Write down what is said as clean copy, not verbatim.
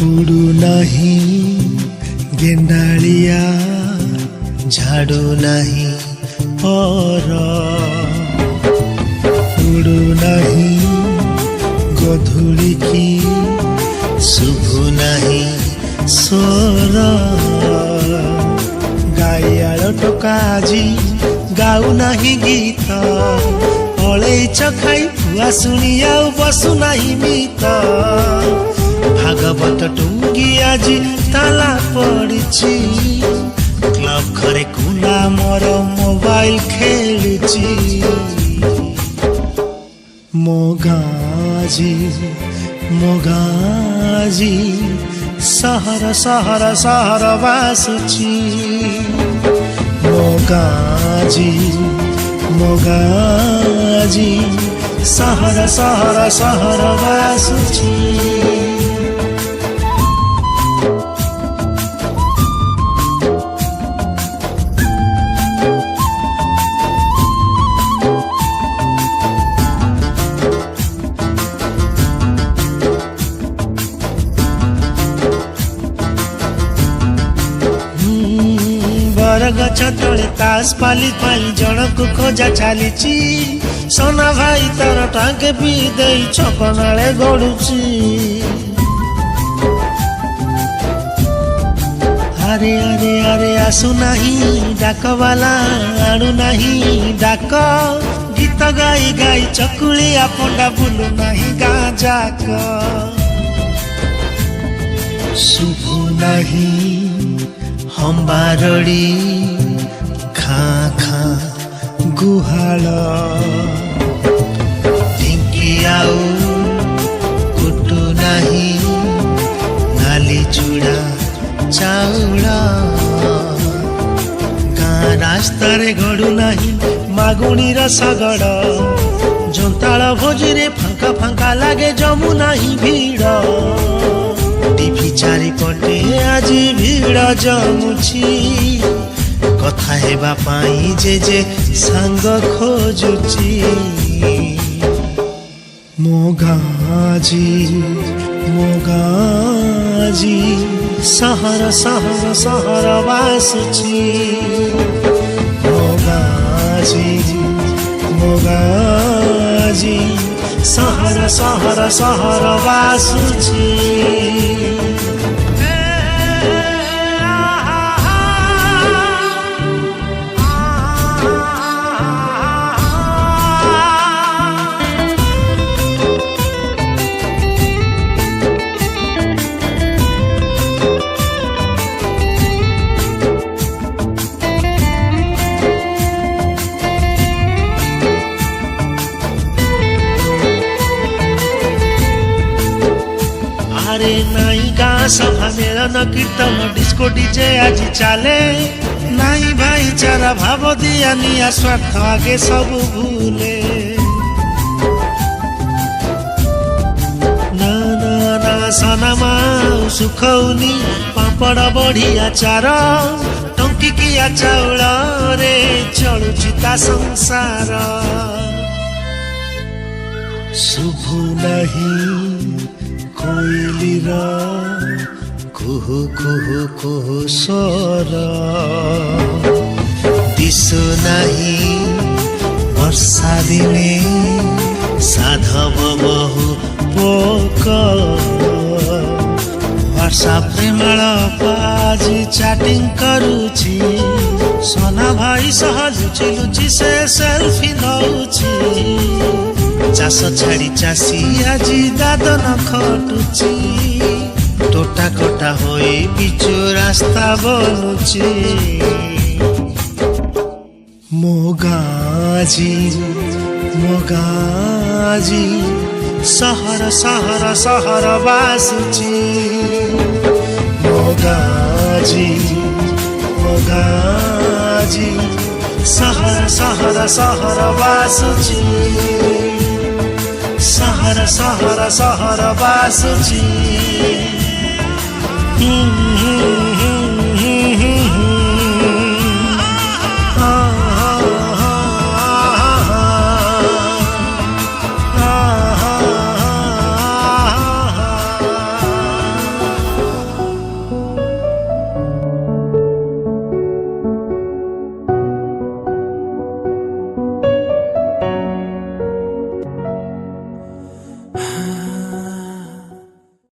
उड़ू नहीं गेंडालिया झाड़ू नहीं पर उड़ू नहीं गधुड़ी की शुभु नहीं स्वर गाइयाल टोकाजी गाऊ नहीं गीत अलैच खाई फुआ शुणी आउ बसु नहीं मित भागवत टुंगी आज ताला पड़ी क्लब घरे कुला मोर मोबाइल खेलुची मोगाजी मोगाजी सहर सहर सहर बासुची मोगाजी मोगाजी सहर सहर सहर बासुची गछ तले तास पाली पाली जनक खोजा चली सोना भाई तार टांगे भी दे छपनाले गड़ुची अरे अरे अरे आसु नहीं डाक वाला आणु नहीं डाक गीत गाई गाई चकुलिया पंडा बुलु नहीं गाँ जाक शुभु नहीं हम बारड़ी खाँ खाँ गुहाल ढिंकी आउ कुटु नहीं नाली चूड़ा चाउल गाँ रास्ता रे गड़ू नहीं मागुणी रसगड़ जोंताल भोजी रे फांका फांका लागे जमु नहीं भीड़ टीवी चारि पटे आज भीड़ जमुची कथा हेबा पाई जे सांग खोजुची मोगाजी मोगाजी सहर सहर सहर बासुची मोगाजी मोगाजी सहर सहर सहर बासुची अरे नाई गाँ सभा मेलन कीर्तन डिस्को डीजे आज चले नाई भाईचारा भाव दिया निया स्वार्थ आगे सब भूले ना ना ना सनमा सुखौनी पापड़ बढ़िया चार टंकी किया चाउल रे चलुची ता संसार शुभु नहीं कोइलीर कुहु कुहु कुहु स्वर दिशु नहीं वर्षा दिने साधव बहु पोक व्हाट्सएप रे माजी चैटिंग करुची सोना भाई सह लुचि लुचि से सेल्फी नौची चाष छाड़ी चाषी आज दादन खटुची टोटा कटा होई पिचु रास्ता बनुची मोगाजी मोगाजी सहर सहर सहर बासुची मोगाजी मोगाजी सहर सहर सहर बासुची सहर सहर सहर बासुची